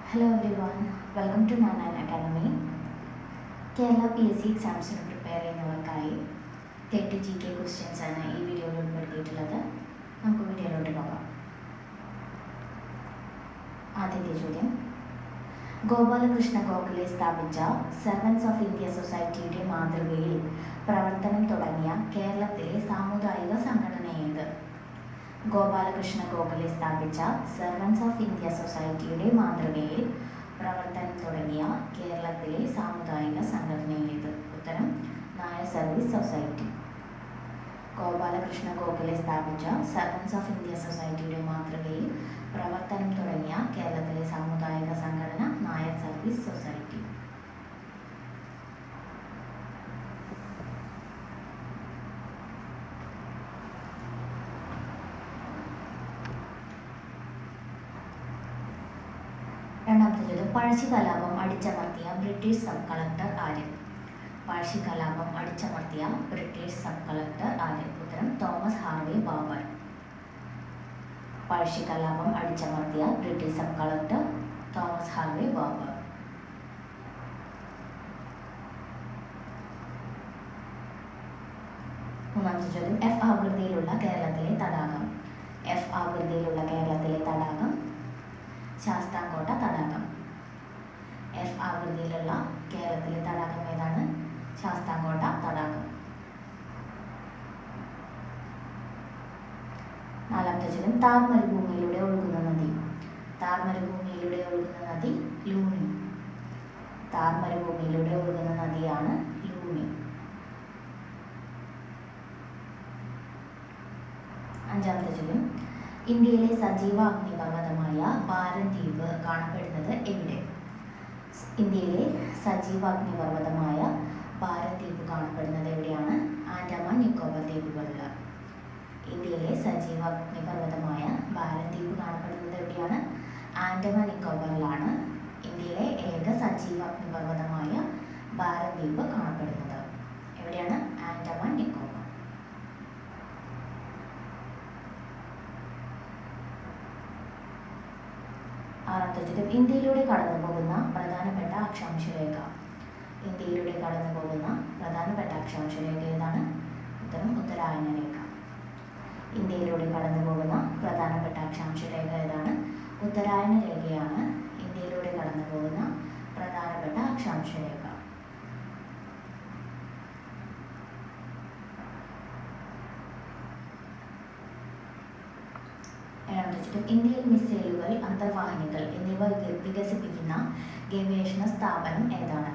Hello everyone, welcome to Nanan Academy. Kerala PSC എക്സാംസിന് prepare ചെയ്യുന്നവർക്കായി 30 GK questions ആണ് ഈ വീഡിയോയിൽ ഉൾപ്പെടുത്തിയിട്ടുള്ളത്. നമുക്ക് വീഡിയോയിലോട്ട് പോകാം. ആദ്യത്തെ ചോദ്യം, ഗോപാലകൃഷ്ണ ഗോഖലെ സ്ഥാപിച്ച സെർവൻസ് ഓഫ് ഇന്ത്യ സൊസൈറ്റിയുടെ മാതൃകയിൽ പ്രവർത്തനം തുടങ്ങിയ കേരളത്തിലെ സാമുദായിക സംഘടന ഏത്? ഗോപാലകൃഷ്ണ ഗോഖലെ സ്ഥാപിച്ച സെർവൻസ് ഓഫ് ഇന്ത്യ സൊസൈറ്റിയുടെ മാതൃകയിൽ പ്രവർത്തനം തുടങ്ങിയ കേരളത്തിലെ സാമുദായിക സംഘടന ഏത്? ഉത്തരം നായർ സർവീസ് സൊസൈറ്റി. ഗോപാലകൃഷ്ണ ഗോഖലെ സ്ഥാപിച്ച സെർവൻസ് ഓഫ് ഇന്ത്യ സൊസൈറ്റിയുടെ മാതൃകയിൽ പ്രവർത്തനം തുടങ്ങിയ കേരളത്തിലെ സാമുദായിക സംഘടന നായർ സർവീസ് സൊസൈറ്റി. രണ്ടാമത്തെ ചോദ്യം, പഴശ്ശി കലാപം അടിച്ചമർത്തിയ ബ്രിട്ടീഷ് സബ് കളക്ടർ ആര്? പഴശ്ശി കലാപം അടിച്ചമർത്തിയ ബ്രിട്ടീഷ് സബ് കളക്ടർ ആര്? ഉത്തരം തോമസ് ഹാർവേ ബാബർ. പഴശ്ശി കലാപം അടിച്ചമർത്തിയ British sub collector Thomas Harvey Baber. മൂന്നാമത്തെ ചോദ്യം, എഫ് ആകൃതിയിലുള്ള കേരളത്തിലെ തടാകം. എഫ് ആകൃതിയിലുള്ള കേരളത്തിലെ തടാകം ശാസ്താംകോട്ട തടാകം. എഫ് ആകൃതിയിലുള്ള കേരളത്തിലെ തടാകം ഏതാണ്? ശാസ്താംകോട്ട തടാകം. നാലാമത്തെ ചോദ്യം, താർ മരുഭൂമിയിലൂടെ ഒഴുകുന്ന നദി. താർ മരുഭൂമിയിലൂടെ ഒഴുകുന്ന നദി ലൂണി. താർ മരുഭൂമിയിലൂടെ ഒഴുകുന്ന നദിയാണ് ലൂണി. അഞ്ചാമത്തെ ചോദ്യം, ഇന്ത്യയിലെ സജീവ അഗ്നിപർവ്വതമായ പാരദ്വീപ് കാണപ്പെടുന്നത് എവിടെ? ഇന്ത്യയിലെ സജീവ അഗ്നിപർവ്വതമായ പാരദ്വീപ് കാണപ്പെടുന്നത് എവിടെയാണ്? ആൻഡമാൻ നിക്കോബാർ ദ്വീപുകളിൽ. ഇന്ത്യയിലെ സജീവ അഗ്നിപർവ്വതമായ പാരദ്വീപ് കാണപ്പെടുന്നത് എവിടെയാണ്? ആൻഡമാൻ നിക്കോബാറിലാണ് ഇന്ത്യയിലെ ഏക സജീവ അഗ്നിപർവ്വതമായ പാരദ്വീപ് കാണപ്പെടുന്നത്. എവിടെയാണ്? ആൻഡമാൻ നിക്കോബാർ. ആറാമത്തെ ചോദ്യം, ഇന്ത്യയിലൂടെ കടന്നു പോകുന്ന പ്രധാനപ്പെട്ട അക്ഷാംശ രേഖ. ഇന്ത്യയിലൂടെ കടന്നു പോകുന്ന പ്രധാനപ്പെട്ട അക്ഷാംശ രേഖ ഏതാണ്? ഉത്തരം ഉത്തരായന രേഖ. ഇന്ത്യയിലൂടെ കടന്നു പോകുന്ന പ്രധാനപ്പെട്ട അക്ഷാംശ രേഖ ഏതാണ്? ഉത്തരായന രേഖയാണ് ഇന്ത്യയിലൂടെ കടന്നു പോകുന്ന പ്രധാനപ്പെട്ട അക്ഷാംശ രേഖ. ഇന്ത്യയിൽ മിസൈലുകൾ, അന്തർവാഹിനികൾ എന്നിവ വികസിപ്പിക്കുന്ന ഗവേഷണ സ്ഥാപനം ഏതാണ്?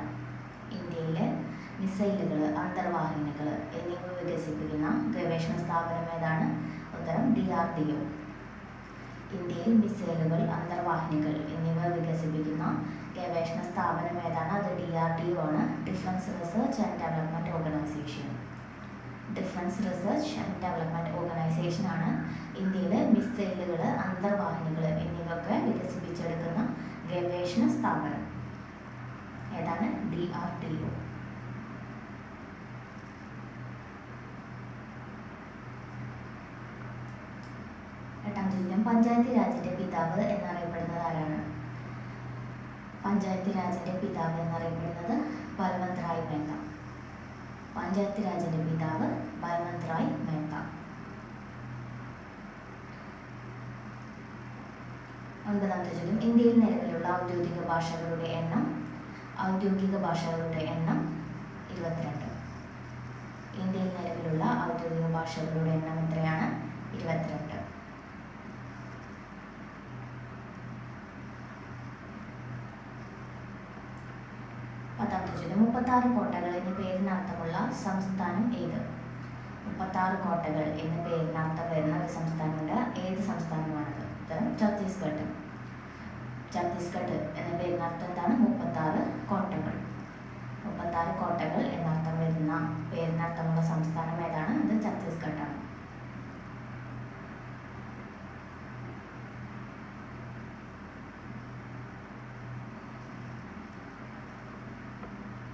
ഇന്ത്യയിലെ മിസൈലുകൾ, അന്തർവാഹിനികൾ എന്നിവ വികസിപ്പിക്കുന്ന ഗവേഷണ സ്ഥാപനം ഏതാണ്? ഉത്തരം DRDO. ഇന്ത്യയിൽ മിസൈലുകൾ, അന്തർവാഹിനികൾ എന്നിവ വികസിപ്പിക്കുന്ന ഗവേഷണ സ്ഥാപനം ഏതാണ്? അത് DRDO ആണ്. Defence research and development organisation. Defence research and development organisation ആണ് ഇന്ത്യയിലെ മിസൈലുകൾ, അന്തർവാഹിനികൾ എന്നിവയൊക്കെ വികസിപ്പിച്ചെടുക്കുന്ന ഗവേഷണ സ്ഥാപനം. ഏതാണ്? DRDO. എട്ടാമത്തെ ചോദ്യം, പഞ്ചായത്ത് രാജിന്റെ പിതാവ് എന്നറിയപ്പെടുന്നത് ആരാണ്? പഞ്ചായത്ത് രാജിന്റെ പിതാവ് എന്നറിയപ്പെടുന്നത് ബൽവന്ത് റായ് മേത്ത. പഞ്ചായത്ത് രാജിന്റെ പിതാവ് ബൽവന്ത് റായ് മേത്ത. ഒൻപതാമത്തെ ചോദ്യം, ഇന്ത്യയിൽ നിലവിലുള്ള ഔദ്യോഗിക ഭാഷകളുടെ എണ്ണം. ഔദ്യോഗിക ഭാഷകളുടെ എണ്ണം 22. ഇന്ത്യയിൽ നിലവിലുള്ള ഔദ്യോഗിക ഭാഷകളുടെ എണ്ണം എത്രയാണ്? 22. പത്താമത്തെ ചോദ്യം, 36 കോട്ടകൾ എന്ന പേരിനർത്ഥമുള്ള സംസ്ഥാനം ഏത്? 36 കോട്ടകൾ എന്ന പേരിനർത്ഥം വരുന്ന ഒരു സംസ്ഥാനമുണ്ട്. ഏത് സംസ്ഥാനമാണത്? ഉത്തരം ഛത്തീസ്ഗഡ്. ഛത്തീസ്ഗഡ് എന്ന പേരിനർത്ഥം എന്താണ്? 36 കോട്ടകൾ. 36 കോട്ടകൾ എന്നർത്ഥം വരുന്ന പേരിനർത്ഥമുള്ള സംസ്ഥാനം ഏതാണ്? അത് ഛത്തീസ്ഗഡാണ്.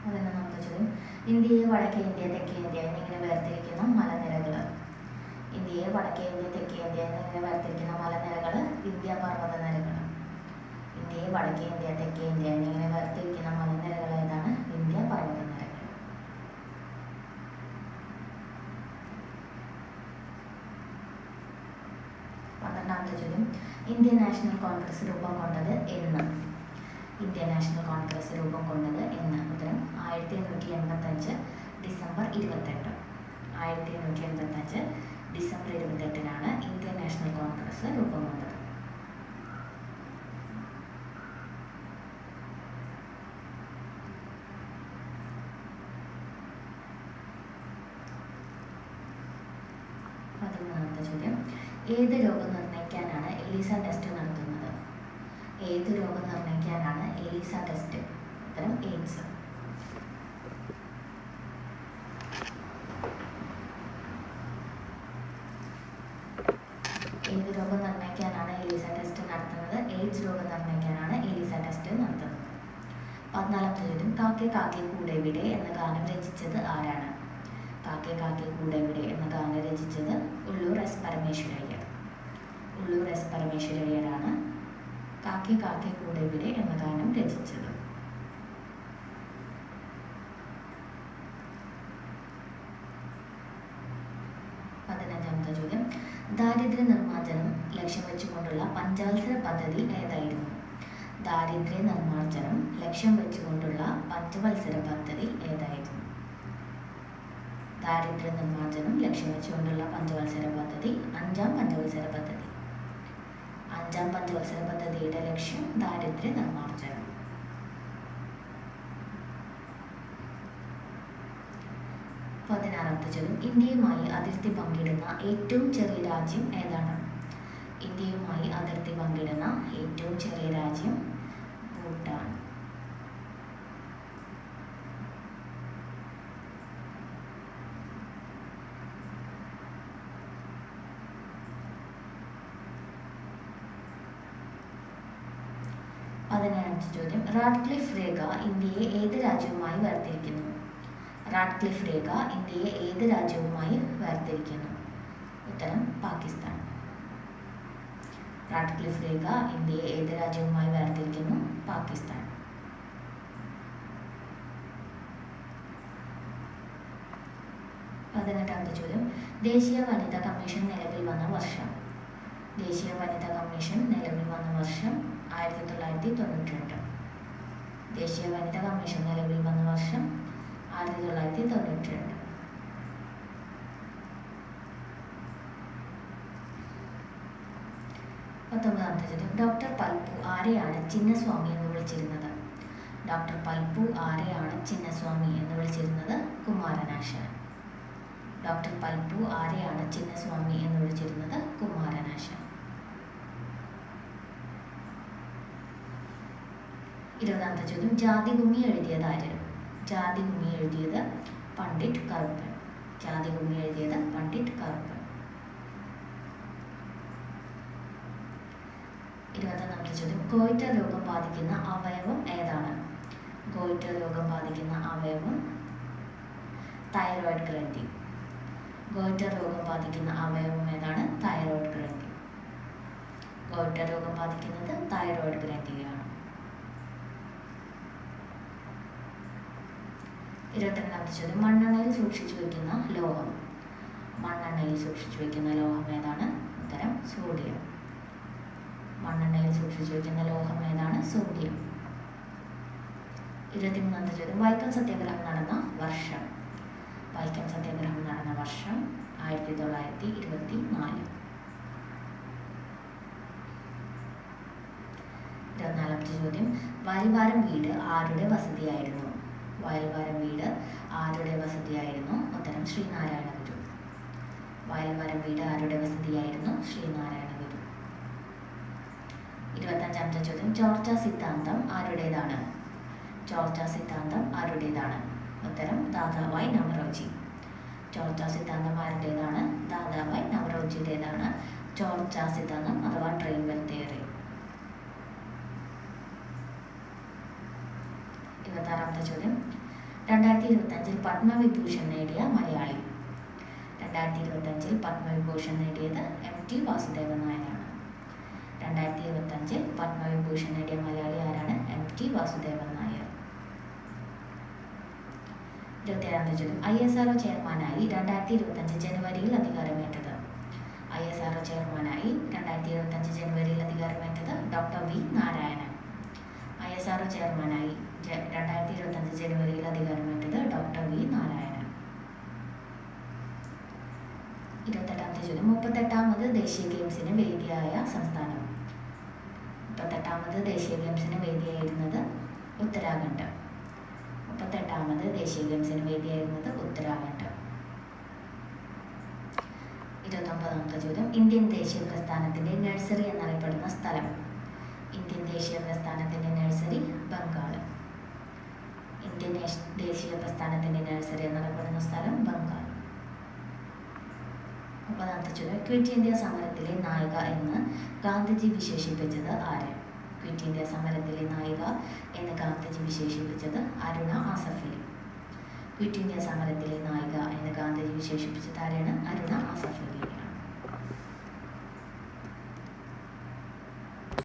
പതിനൊന്നാമത്തെ ചോദ്യം, ഇന്ത്യയെ വടക്കേ ഇന്ത്യ, തെക്കേ ഇന്ത്യ എന്നിങ്ങനെ വേർതിരിക്കുന്ന മലനിരകൾ. ഇന്ത്യയെ വടക്കേ ഇന്ത്യ, തെക്കേ ഇന്ത്യ എന്നിങ്ങനെ വേർതിരിക്കുന്ന മലനിരകൾ വിന്ധ്യ പർവ്വത നിരകൾ. ഇന്ത്യയെ വടക്കേ ഇന്ത്യ, തെക്കേ ഇന്ത്യ എന്നിങ്ങനെ വേർതിരിക്കുന്ന മലനിരകൾ ഏതാണ്? വിന്ധ്യ പർവ്വതനിരകൾ. പന്ത്രണ്ടാമത്തെ ചോദ്യം, ഇന്ത്യൻ നാഷണൽ കോൺഗ്രസ് രൂപം കൊണ്ടത് എന്ന്? ഇന്ത്യൻ നാഷണൽ കോൺഗ്രസ് രൂപം കൊണ്ടത് എന്ന്? ഉത്തരം 1885 ഡിസംബർ 28. 1885 ഡിസംബർ 28-നാണ് ഇന്ത്യൻ നാഷണൽ കോൺഗ്രസ് രൂപം കൊണ്ടത്. പതിമൂന്നാമത്തെ ചോദ്യം, ഏത് രോഗം നിർണ്ണയിക്കാനാണ് എലിസ ടെസ്റ്റ് നടത്തുന്നത്? ഏത് രോഗം നിർണ്ണയിക്കാനാണ് എലിസ ടെസ്റ്റ്? ഉത്തരം എയ്ഡ്സ്. ഏത് രോഗം നിർണ്ണയിക്കാനാണ് എലിസ ടെസ്റ്റ് നടത്തുന്നത്? എയ്ഡ്സ് രോഗം നിർണ്ണയിക്കാനാണ് എലിസ ടെസ്റ്റ് നടത്തുന്നത്. 14ാമത്തെ ചോദ്യം, കാക്കേ കാക്കേ കൂടെവിടെ എന്ന ഗാനം രചിച്ചത് ആരാണ്? കാക്കേ കാക്കേ കൂടെവിടെ എന്ന ഗാനം രചിച്ചത് ഉള്ളൂർ എസ് പരമേശ്വരയ്യർ. ഉള്ളൂർ എസ് പരമേശ്വരയ്യരാണ് കാക്കേ കാക്കേ കൂടെവിടെ എന്ന ഗാനം രചിച്ചത്. 15ാമത്തെ ചോദ്യം, ദാരിദ്ര്യ നിർമ്മാർജ്ജനം ലക്ഷ്യം വെച്ചുകൊണ്ടുള്ള പഞ്ചവത്സര പദ്ധതി ഏതായിരുന്നു? ദാരിദ്ര്യ നിർമ്മാർജ്ജനം ലക്ഷ്യം വെച്ചുകൊണ്ടുള്ള പഞ്ചവത്സര പദ്ധതി ഏതായിരുന്നു? ദാരിദ്ര്യ നിർമ്മാർജ്ജനം ലക്ഷ്യം വെച്ചുകൊണ്ടുള്ള പഞ്ചവത്സര പദ്ധതി 5ാം പഞ്ചവത്സര പദ്ധതി. 5ാം പഞ്ചവത്സര പദ്ധതിയുടെ ലക്ഷ്യം ദാരിദ്ര്യ നിർമ്മാർജ്ജനം. 16ാമത്തെ ചോദ്യം, ഇന്ത്യയുമായി അതിർത്തി പങ്കിടുന്ന ഏറ്റവും ചെറിയ രാജ്യം ഏതാണ്? ഇന്ത്യയുമായി അതിർത്തി പങ്കിടുന്ന ഏറ്റവും ചെറിയ രാജ്യം ഭൂട്ടാൻ. 17ാമത്തെ ചോദ്യം, റാഡ്ക്ലിഫ് രേഖ ഇന്ത്യയെ ഏത് രാജ്യവുമായി വേർതിരിക്കുന്നു? റാഡ്ക്ലിഫ് രേഖ ഇന്ത്യയെ ഏത് രാജ്യവുമായി വേർതിരിക്കുന്നു? ഉത്തരം പാകിസ്ഥാൻ. റാഡ്ക്ലിഫ് രേഖ ഇന്ത്യയെ ഏത് രാജ്യവുമായി വേർതിരിക്കുന്നു? പാകിസ്ഥാൻ. 18ാമത്തെ ചോദ്യം, ദേശീയ വനിതാ കമ്മീഷൻ നിലവിൽ വന്ന വർഷം? ദേശീയ വനിതാ കമ്മീഷൻ നിലവിൽ വന്ന വർഷം 1992. ദേശീയ വനിതാ കമ്മീഷൻ നിലവിൽ വന്ന വർഷം 1992. 19ാമത്തെ ചോദ്യം, ഡോക്ടർ പൽപ്പു ആരെയാണ് ചിന്നസ്വാമി എന്ന് വിളിച്ചിരുന്നത്? ഡോക്ടർ പൽപ്പു ആരെയാണ് ചിന്നസ്വാമി എന്ന് വിളിച്ചിരുന്നത്? കുമാരനാശാൻ. ഡോക്ടർ പൽപ്പു ആരെയാണ് ചിന്നസ്വാമി എന്ന് വിളിച്ചിരുന്നത്? കുമാരനാശാൻ. 20ാമത്തെ ചോദ്യം, ജാതികുമ്മി എഴുതിയത് ആര്? ജാതികുമ്മി എഴുതിയത് പണ്ഡിറ്റ് കറുപ്പൻ. ജാതികുമ്മി എഴുതിയത് പണ്ഡിറ്റ് കറുപ്പൻ. 21ാമത്തെ ചോദ്യം, ഗോയിറ്റർ രോഗം ബാധിക്കുന്ന അവയവം ഏതാണ്? ഗോയിറ്റർ രോഗം ബാധിക്കുന്ന അവയവം തൈറോയ്ഡ് ഗ്രന്ഥി. ഗോയിറ്റർ രോഗം ബാധിക്കുന്ന അവയവം ഏതാണ്? തൈറോയ്ഡ് ഗ്രന്ഥി. ഗോയിറ്റർ രോഗം ബാധിക്കുന്നത് തൈറോയ്ഡ് ഗ്രന്ഥിയാണ്. 22ാമത്തെ ചോദ്യം, മണ്ണെണ്ണയിൽ സൂക്ഷിച്ചു വയ്ക്കുന്ന ലോഹം. മണ്ണെണ്ണയിൽ സൂക്ഷിച്ചു വയ്ക്കുന്ന ലോഹം ഏതാണ്? ഉത്തരം സോഡിയം. മണ്ണെണ്ണയിൽ സൂക്ഷിച്ചു വയ്ക്കുന്ന ലോഹം ഏതാണ്? സോഡിയം. 23ാമത്തെ ചോദ്യം, വൈക്കം സത്യാഗ്രഹം നടന്ന വർഷം? വൈക്കം സത്യാഗ്രഹം നടന്ന വർഷം 1924. 24ാമത്തെ ചോദ്യം, വയൽവാരം വീട് ആരുടെ വസതിയായിരുന്നു? വയൽവാരം വീട് ആരുടെ വസതിയായിരുന്നു? ഉത്തരം ശ്രീനാരായണ ഗുരു. വയൽവാരം വീട് ആരുടെ വസതിയായിരുന്നു? ശ്രീനാരായണ ഗുരു. 25ാമത്തെ ചോദ്യം, ചോർച്ച സിദ്ധാന്തം ആരുടേതാണ്? ചോർച്ച സിദ്ധാന്തം ആരുടേതാണ്? ഉത്തരം ദാദാഭായ് നവറോജി. ചോർച്ച സിദ്ധാന്തം ആരുടേതാണ്? ദാദാഭായ് നവറോജിയുടേതാണ് ചോർച്ച സിദ്ധാന്തം അഥവാ ട്രെയിൻ വെൽ തിയറി. 26ാമത്തെ ചോദ്യം, 2025 പത്മവിഭൂഷൺ നേടിയ മലയാളി? 2025 പത്മവിഭൂഷൺ നേടിയത് MT വാസുദേവൻ നായരാണ്. 2025 2005 പത്മവിഭൂഷൺ നേടിയ മലയാളി ആരാണ്? MT വാസുദേവൻ നായർ. 27ാമത്തെ ചോദ്യം ISRO ചെയർമാനായി 2025 ജനുവരിയിൽ അധികാരമേറ്റത്? ISRO ചെയർമാനായി 2025 ജനുവരിയിൽ അധികാരമേറ്റത് ഡോക്ടർ വി നാരായണൻ. ISRO ചെയർമാനായി 2025 ജനുവരിയിൽ അധികാരമേറ്റത് ഡോക്ടർ വി നാരായണൻ. 28ാമത്തെ ചോദ്യം 38ാമത് ദേശീയ ഗെയിംസിന് വേദിയായ സംസ്ഥാനം? 38ാമത് ദേശീയ ഗെയിംസിന് വേദിയായിരുന്നത് ഉത്തരാഖണ്ഡ്. 38ാമത് ദേശീയ ഗെയിംസിന് വേദിയായിരുന്നത് ഉത്തരാഖണ്ഡ്. 29ാമത്തെ ചോദ്യം ഇന്ത്യൻ ദേശീയ പ്രസ്ഥാനത്തിന്റെ നഴ്സറി എന്നറിയപ്പെടുന്ന സ്ഥലം? ഇന്ത്യൻ ദേശീയ പ്രസ്ഥാനത്തിന്റെ നഴ്സറി ബംഗാൾ. ഇന്ത്യൻ ദേശീയ പ്രസ്ഥാനത്തിന്റെ നഴ്സറി എന്നറിയപ്പെടുന്ന സ്ഥലം ബംഗാൾ. 30ാമത്തെ ചോദ്യം ക്വിറ്റ് ഇന്ത്യ സമരത്തിലെ നായിക എന്ന് ഗാന്ധിജി വിശേഷിപ്പിച്ചത് ആര്? ക്വിറ്റ് ഇന്ത്യ സമരത്തിലെ നായിക എന്ന് ഗാന്ധിജി വിശേഷിപ്പിച്ചത് അരുണ ആസഫ് അലി. ക്വിറ്റ് ഇന്ത്യ സമരത്തിലെ നായിക എന്ന് ഗാന്ധിജി വിശേഷിപ്പിച്ചത് ആരാണ്? അരുണ ആസഫ് അലി.